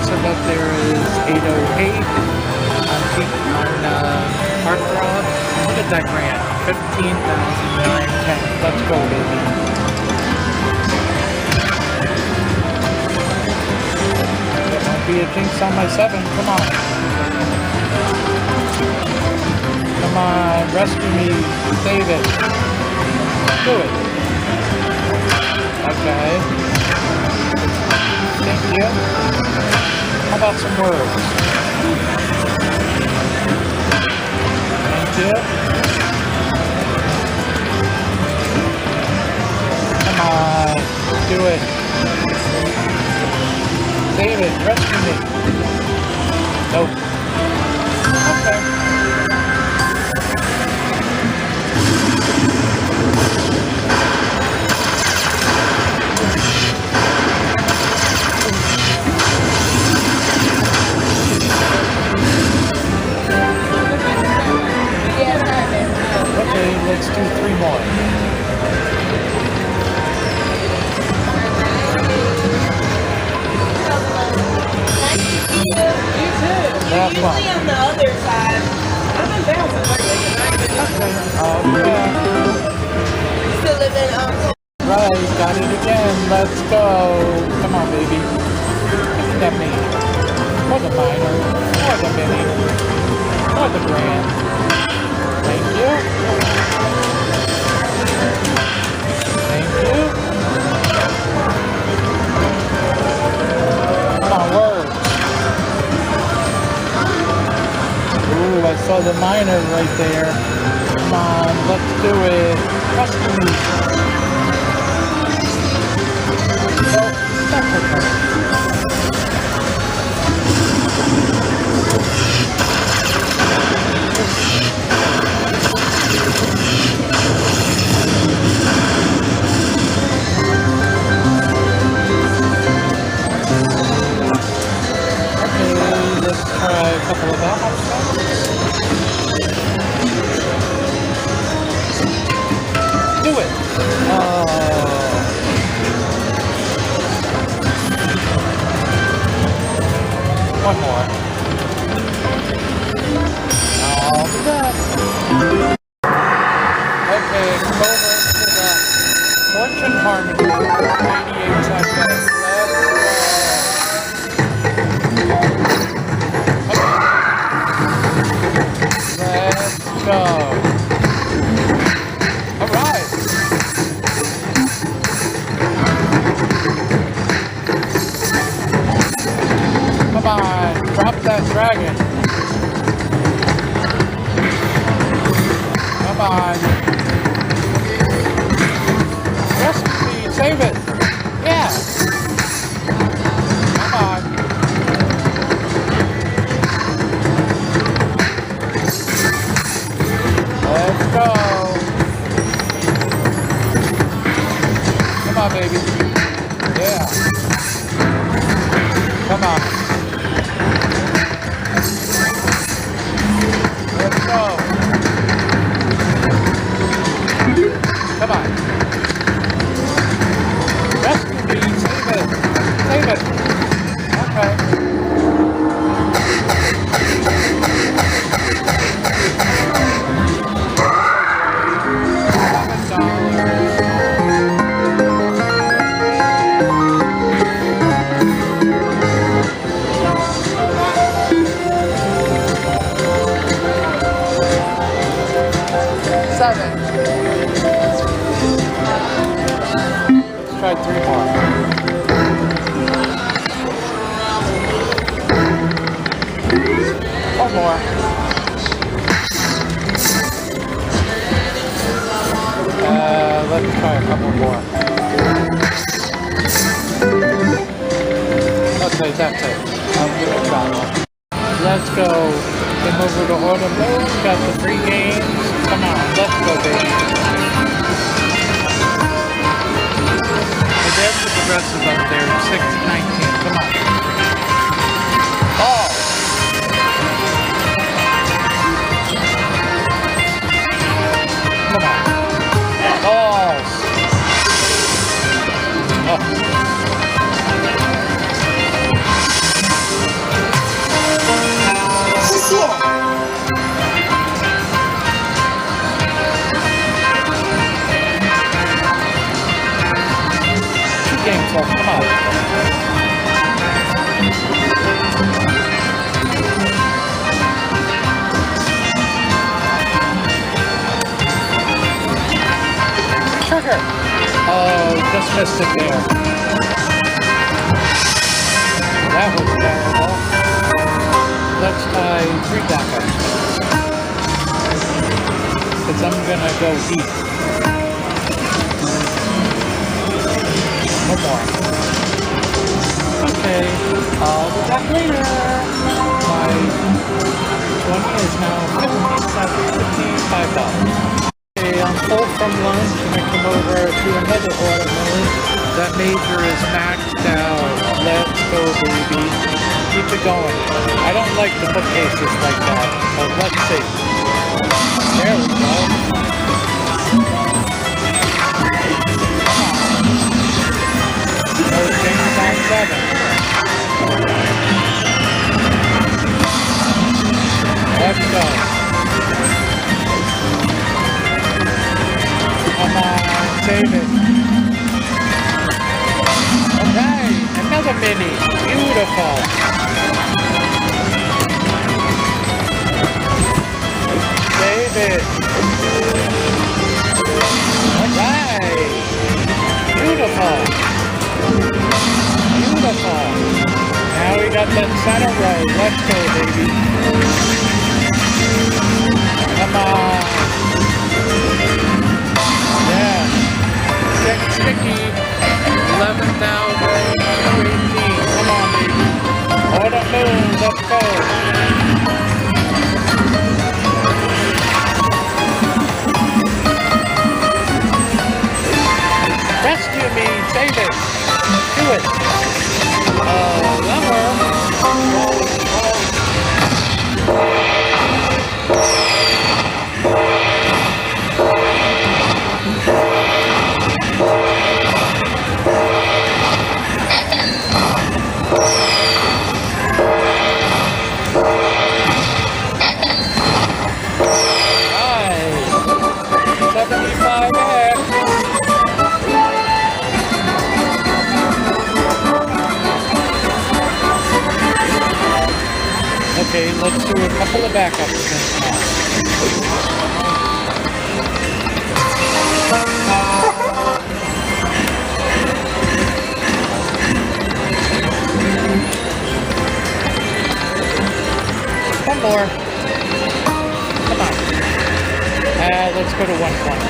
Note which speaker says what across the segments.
Speaker 1: progressive up there is 808 on Hard Rock. Look at that grand. 15,910. Let's go, baby. There might be a jinx on my 7. Come on. Come on. Rescue me. Save it. Do it. Okay. Thank you. How about some words? Thank you. Come on. Do it. Save it. Rescue me. Nope. Okay. Okay, let's do 3 more.
Speaker 2: Usually on the other side. I've been bouncing lately.
Speaker 1: Okay. Yeah.
Speaker 2: Still living
Speaker 1: Right, got it again. Let's go. Come on, baby. Look at me. Or the minor. Or the mini. Or the grand. Thank you. Thank you. Come on, words. Ooh, I saw the minor right there. Come on, let's do it. Rescue me. Well, that's okay. Okay, let's try a couple of backup shots. Do it! One more. All the best. Okay, come over to the Fortune Harmony 88 seconds. Let's go. All right. Come on, drop that dragon. Come on. Rescue me, save it. Yeah. Come on. Let's go. Come on, baby. Yeah. Come on. Let's go. Come on. Rescue me. Save it. Save it. Okay. Let's try 3 more. One more. Let's try a couple more. Okay, that's it. I'm gonna try one. Let's go. Come over to order mode. Got the free games. Come on, let's go, baby. There's the progressive up there, 619. Come on. Oh! Come on. Balls. Oh. trigger. Oh, just missed it there. That was terrible. Let's try 3 backups. Because I'm gonna go deep. No more. Okay, I'll be back later. My 20 is now $55. Okay, I'm full from lunch and I come over to another watermelon. That major is maxed out. Let's go, baby. Keep it going. I don't like the bookcases like that, but let's see. There we go. Those things on 7. Let's go. Come on, save it. Okay, another mini. Beautiful. Save it. Alright. Beautiful. Beautiful. Now we got that center row. Let's go, baby. Come on. Yeah. Sticky. 11,018. Come on, baby. On the moon. Let's go. Rescue me. Save it. Do it. Lumber. Okay, let's do a couple of backups now. One more. Come on. Let's go to 120.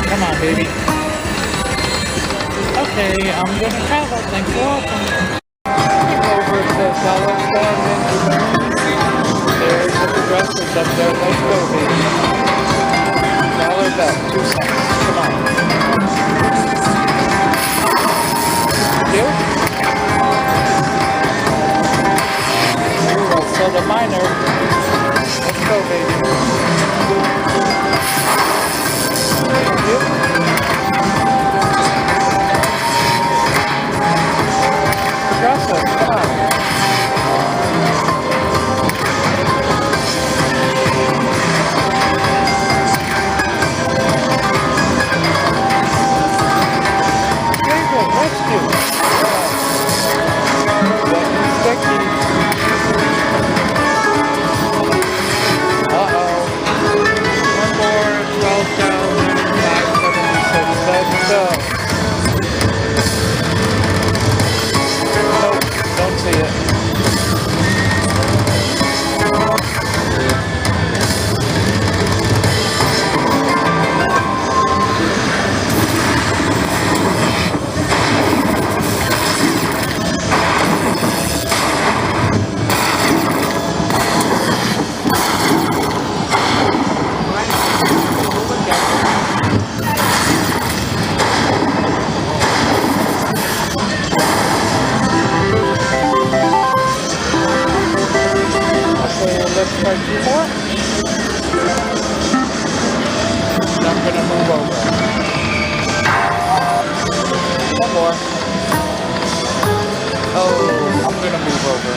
Speaker 1: Come on, baby. Okay, I'm gonna travel. Thanks for watching. Over to Dollar Store there's the progressives up there. Let's go, baby. Dollar belt, 2 cents. Come on. Deal? Ooh, I'll sell the minor. Let's go, baby. Thank you. Progressive, come on. Favorite rescue. Sticky. Uh-oh. One more, 12,576. Let's go. Don't see it. Let's try 2 more. And I'm going to move over. 1 more. Oh, I'm going to move over.